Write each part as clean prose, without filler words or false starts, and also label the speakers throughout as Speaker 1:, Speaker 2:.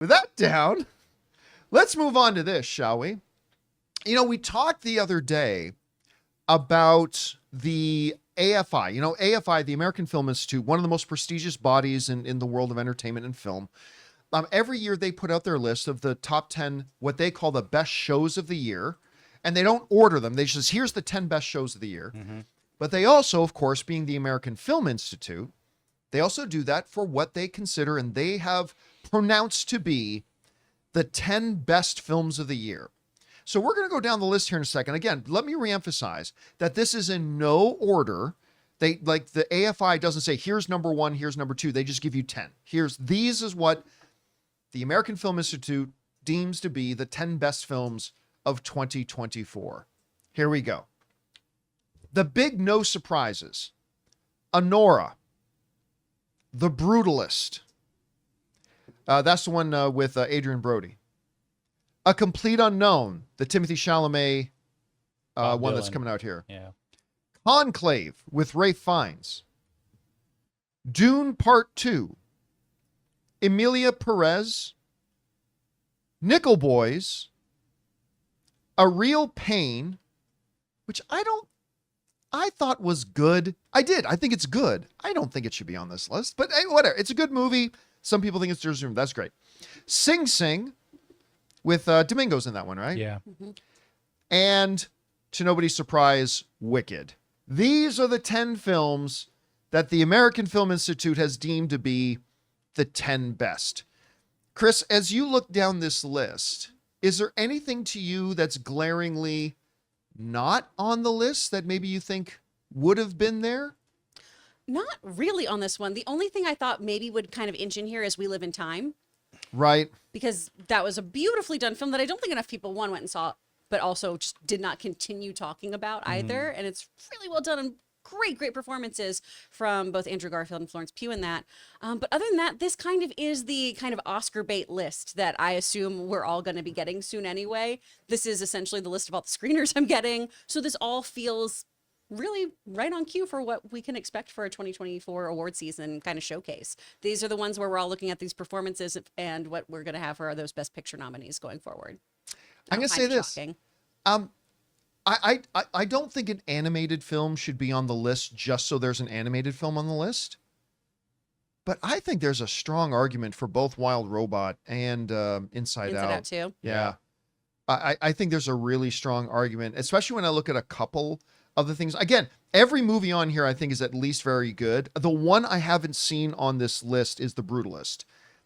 Speaker 1: With that down, let's move on to this, shall we? You know, we talked the other day about the AFI. You know, AFI, the American Film Institute, one of the most prestigious bodies in the world of entertainment and film. Every year they put out their list of the top 10, what they call the best shows of the year. And they don't order them. They just, here's the 10 best shows of the year. Mm-hmm. But they also, of course, being the American Film Institute, they also do that for what they consider, and they have pronounced to be the 10 best films of the year. So we're going to go down the list here in a second. Again, let me reemphasize that this is in no order. They, like, the AFI doesn't say, here's number 1, here's number 2. They just give you 10. These is what the American Film Institute deems to be the 10 best films of 2024. Here we go. The big no surprises. Anora. The Brutalist. That's the one with Adrian Brody. A Complete Unknown, the Timothée Chalamet one that's coming out here.
Speaker 2: Yeah.
Speaker 1: Conclave with Ralph Fiennes. Dune Part 2. Emilia Perez. Nickel Boys. A Real Pain, which I thought was good. I think it's good. I don't think it should be on this list, but hey, whatever. It's a good movie. Some people think it's deserving. That's great. Sing Sing with Domingo's in that one, right?
Speaker 2: Yeah.
Speaker 3: Mm-hmm.
Speaker 1: And to nobody's surprise, Wicked. These are the 10 films that the American Film Institute has deemed to be the 10 best. Chris, as you look down this list, is there anything to you that's glaringly not on the list that maybe you think would have been there?
Speaker 3: Not really on this one. The only thing I thought maybe would kind of inch in here is We Live in Time.
Speaker 1: Right.
Speaker 3: Because that was a beautifully done film that I don't think enough people, one, went and saw, but also just did not continue talking about either. And it's really well done and great performances from both Andrew Garfield and Florence Pugh in that. But other than that, this kind of is the kind of Oscar bait list that I assume we're all going to be getting soon anyway. This is essentially the list of all the screeners I'm getting. So this all feels really right on cue for what we can expect for a 2024 award season kind of showcase. These are the ones where we're all looking at these performances and what we're going to have for those Best Picture nominees going forward.
Speaker 1: I'm going to say this.
Speaker 3: Shocking.
Speaker 1: I don't think an animated film should be on the list just so there's an animated film on the list. But I think there's a strong argument for both Wild Robot and Inside Out
Speaker 3: too.
Speaker 1: Yeah. I think there's a really strong argument, especially when I look at a couple of the things. Again, every movie on here I think is at least very good. The one I haven't seen on this list is The Brutalist.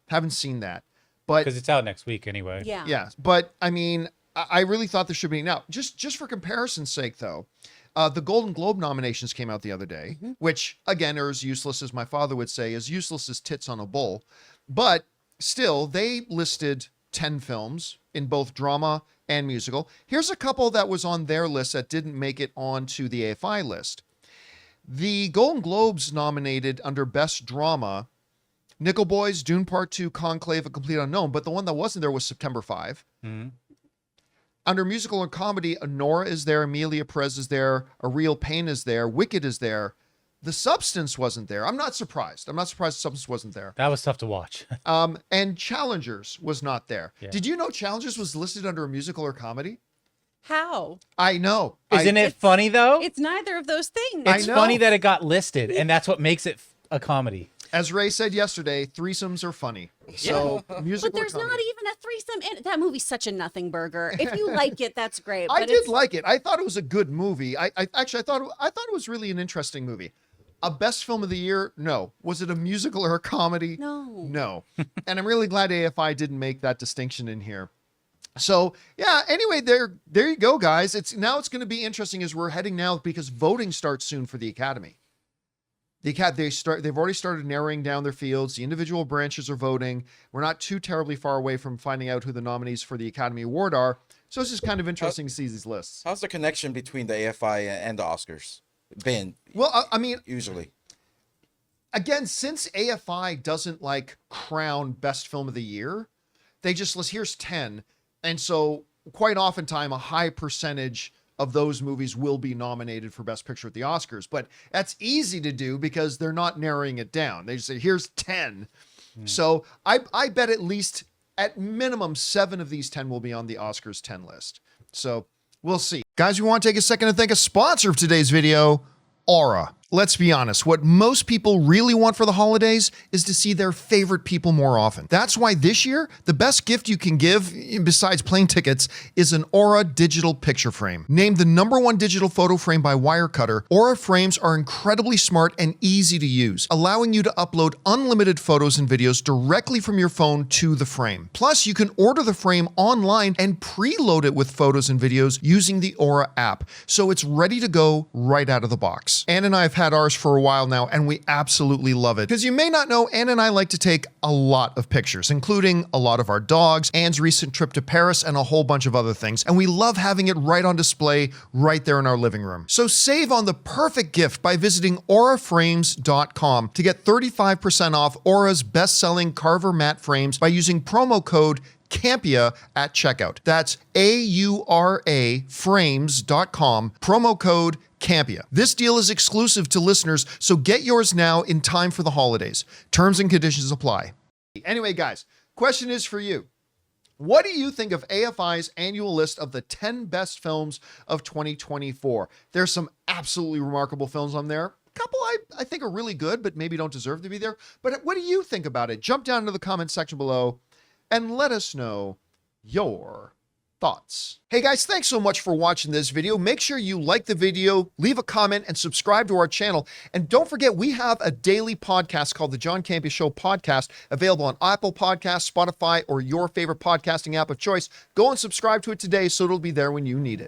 Speaker 1: Haven't seen that. But
Speaker 2: Because it's out next week anyway.
Speaker 3: Yeah.
Speaker 1: yeah. But I mean, I really thought there should be. Now, just for comparison's sake, though, the Golden Globe nominations came out the other day, which, again, are as useless as my father would say, as useless as tits on a bull. But still, they listed 10 films in both drama and musical. Here's a couple that was on their list that didn't make it onto the AFI list. The Golden Globes nominated under Best Drama, Nickel Boys, Dune Part 2, Conclave, A Complete Unknown. But the one that wasn't there was September 5.
Speaker 2: Mm-hmm.
Speaker 1: Under musical and comedy, Anora is there, Emilia Perez is there, A Real Pain is there, Wicked is there. The Substance wasn't there. I'm not surprised. The Substance wasn't there.
Speaker 2: That was tough to watch.
Speaker 1: And Challengers was not there.
Speaker 2: Yeah.
Speaker 1: Did you know Challengers was listed under a musical or comedy?
Speaker 3: How?
Speaker 1: I know.
Speaker 2: Isn't it funny though?
Speaker 3: It's neither of those things.
Speaker 2: It's
Speaker 1: I know.
Speaker 2: funny that it got listed, and that's what makes it a comedy.
Speaker 1: As Ray said yesterday, threesomes are funny. So musical
Speaker 3: But there's
Speaker 1: or
Speaker 3: not
Speaker 1: comedy.
Speaker 3: even a threesome in that movie's such a nothing burger. If you like it, that's great.
Speaker 1: I
Speaker 3: But
Speaker 1: did
Speaker 3: it's,
Speaker 1: like it. I thought it was a good movie. I thought it was really an interesting movie. A best film of the year? No. Was it a musical or a comedy?
Speaker 3: No.
Speaker 1: No. And I'm really glad AFI didn't make that distinction in here. So yeah, anyway, there you go, guys. It's going to be interesting as we're heading now because voting starts soon for the Academy. They've already started narrowing down their fields. The individual branches are voting. We're not too terribly far away from finding out who the nominees for the Academy Award are. So it's just kind of interesting to see these lists.
Speaker 4: How's the connection between the AFI and the Oscars been?
Speaker 1: Well, I mean,
Speaker 4: Usually.
Speaker 1: again, since AFI doesn't like crown best film of the year, they just list, here's 10. And so quite oftentimes a high percentage of those movies will be nominated for Best Picture at the Oscars. But that's easy to do because they're not narrowing it down. They just say, here's 10. So I bet at least at minimum 7 of these 10 will be on the Oscars 10 list. So we'll see. Guys, we want to take a second to thank a sponsor of today's video, Aura. Let's be honest, what most people really want for the holidays is to see their favorite people more often. That's why this year, the best gift you can give, besides plane tickets, is an Aura digital picture frame. Named the #1 digital photo frame by Wirecutter, Aura frames are incredibly smart and easy to use, allowing you to upload unlimited photos and videos directly from your phone to the frame. Plus, you can order the frame online and preload it with photos and videos using the Aura app, so it's ready to go right out of the box. Ann and I have had ours for a while now, and we absolutely love it. Because you may not know, Ann and I like to take a lot of pictures, including a lot of our dogs, Ann's recent trip to Paris, and a whole bunch of other things. And we love having it right on display right there in our living room. So save on the perfect gift by visiting auraframes.com to get 35% off Aura's best-selling Carver matte frames by using promo code Campea at checkout. That's AURA frames.com, promo code Campea. This deal is exclusive to listeners, so get yours now in time for the holidays. Terms and conditions apply. Anyway, guys, question is for you. What do you think of AFI's annual list of the 10 best films of 2024? There's some absolutely remarkable films on there. A couple I think are really good, but maybe don't deserve to be there. But what do you think about it? Jump down into the comment section below and let us know your thoughts. Hey guys, thanks so much for watching this video. Make sure you like the video, leave a comment, and subscribe to our channel. And don't forget, we have a daily podcast called the John Campea Show podcast, available on Apple Podcasts, Spotify, or your favorite podcasting app of choice. Go and subscribe to it today so it'll be there when you need it.